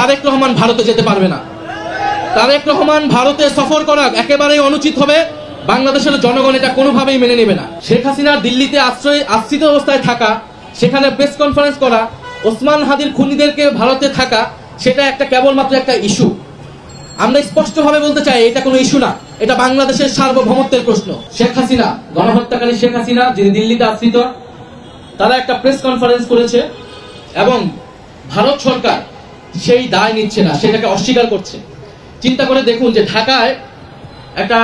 তারেক রহমান ভারতে যেতে পারবে না। তারেক রহমান ভারতে সফর করা একেবারেই অনুচিত হবে। বাংলাদেশের জনগণ এটা কোনোভাবেই মেনে নেবে না। শেখ হাসিনার দিল্লিতে আশ্রিত অবস্থায় থাকা, সেখানে প্রেস কনফারেন্স করা, ওসমান হাদির খুনিদেরকে ভারতে থাকা, সেটা একটা কেবলমাত্র একটা ইস্যু। আমরা স্পষ্টভাবে বলতে চাই এটা কোনো ইস্যু না, এটা বাংলাদেশের সার্বভৌমত্বের প্রশ্ন। শেখ হাসিনা, গণহত্যাকারী শেখ হাসিনা যিনি দিল্লিতে আশ্রিত, তারা একটা প্রেস কনফারেন্স করেছে এবং ভারত সরকার সেই দায় নিচ্ছে না, সেটাকে অস্বীকার করছে। চিন্তা করে দেখুন যে ঢাকায় একটা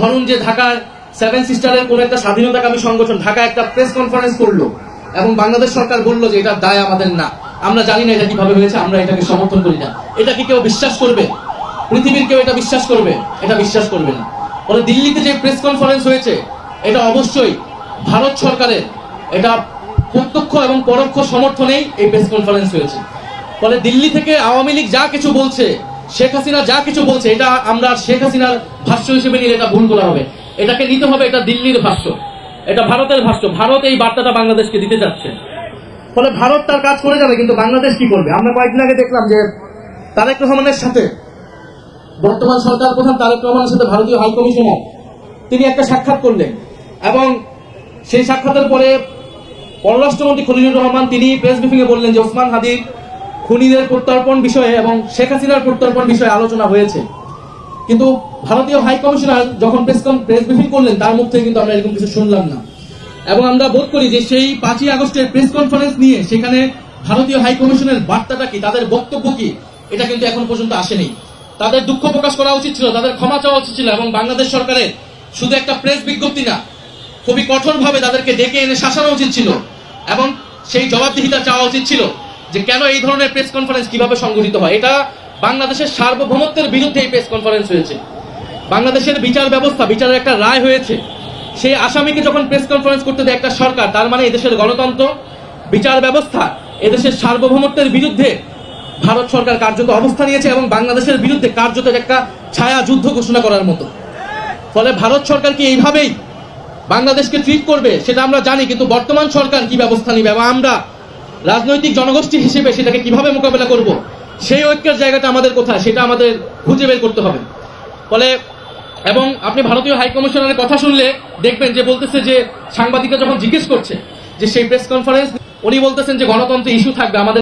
ধরুন যে ঢাকায় সেভেন সিস্টারের কোন একটা স্বাধীনতাকামী সংগঠন ঢাকায় একটা প্রেস কনফারেন্স করলো এবং বাংলাদেশ সরকার বললো যে এটা দায় আমাদের না, আমরা জানি না এটা কিভাবে হয়েছে, আমরা এটাকে সমর্থন করি না। এটা কি কেউ বিশ্বাস করবে? পৃথিবীর কেউ এটা বিশ্বাস করবে? এটা বিশ্বাস করবে না। ফলে দিল্লিতে যে প্রেস কনফারেন্স হয়েছে এটা অবশ্যই ভারত সরকারের এটা প্রত্যক্ষ এবং পরোক্ষ সমর্থনেই এই প্রেস কনফারেন্স হয়েছে। ফলে দিল্লি থেকে আওয়ামী লীগ যা কিছু বলছে, শেখ হাসিনা যা কিছু বলছে, এটা আমরা শেখ হাসিনার ভাষ্য হিসেবে নিলে এটা ভুল করা হবে। এটাকে নিতে হবে এটা দিল্লির ভাষ্য, এটা ভারতের ভাষ্য। ভারত এই বার্তাটা বাংলাদেশকে দিতে যাচ্ছে। ফলে ভারত তার কাজ করে যাবে, কিন্তু বাংলাদেশ কি করবে? আমরা কয়েকদিন আগে দেখলাম যে তারেক রহমানের সাথে, বর্তমান সরকার প্রধান তারেক রহমানের সাথে ভারতীয় হাই কমিশনার তিনি একটা সাক্ষাৎ করলেন এবং সেই সাক্ষাতের পরে পররাষ্ট্রমন্ত্রী খলিলুর রহমান তিনি প্রেস ব্রিফিংয়ে বললেন যে ওসমান হাদির খুনিদের প্রত্যর্পণ বিষয়ে এবং শেখ হাসিনার প্রত্যর্পণ বিষয়ে আলোচনা হয়েছে। কিন্তু ভারতীয় হাই কমিশনার যখন প্রেস ব্রিফিং করলেন তার মুখ থেকে কিন্তু আমরা এরকম কিছু শুনলাম না। এবং আমরা বোধ করি যে সেই 5ই আগস্টের প্রেস কনফারেন্স নিয়ে সেখানে ভারতীয় হাই কমিশনের বার্তাটা কি, তাদের বক্তব্য কি, এটা কিন্তু এখন পর্যন্ত আসেনি। তাদের দুঃখ প্রকাশ করা উচিত ছিল, তাদের ক্ষমা চাওয়া উচিত ছিল এবং বাংলাদেশ সরকারের শুধু একটা প্রেস বিজ্ঞপ্তি না, খুবই কঠোরভাবে তাদেরকে ডেকে এনে শাসানো উচিত ছিল এবং সেই জবাবদিহিতা চাওয়া উচিত ছিল যে কেন এই ধরনের প্রেস কনফারেন্স কিভাবে সংগঠিত হয়। এটা বাংলাদেশের সার্বভৌমত্বের বিরুদ্ধে এই প্রেস কনফারেন্স হয়েছে। বাংলাদেশের বিচার ব্যবস্থা, বিচারের একটা রায় হয়েছে, সেই আসামিকে যখন প্রেস কনফারেন্স করতে দেয় একটা সরকার, তার মানে এদেশের গণতন্ত্র, বিচার ব্যবস্থা, এদেশের সার্বভৌমত্বের বিরুদ্ধে ভারত সরকার কার্যত অবস্থা নিয়েছে এবং বাংলাদেশের বিরুদ্ধে কার্যত একটা ছায়া যুদ্ধ ঘোষণা করার মতো। ফলে ভারত সরকার কি এইভাবেই বাংলাদেশকে ট্রিট করবে সেটা আমরা জানি, কিন্তু বর্তমান সরকার কি ব্যবস্থা নিবে এবং আমরা রাজনৈতিক জনগোষ্ঠী হিসেবে সেটাকে কিভাবে মোকাবেলা করব, সেই ঐক্যের জায়গাটা আমাদের কোথায় সেটা আমাদের খুঁজে বের করতে হবে। ফলে এবং আপনি ভারতীয় হাই কমিশনারের কথা শুনলে দেখবেন যে বলতেছে যে সাংবাদিকরা যখন জিজ্ঞেস করছে যে সেই প্রেস কনফারেন্স, উনি বলতেছেন যে গণতন্ত্র ইস্যু থাকবে, আমাদের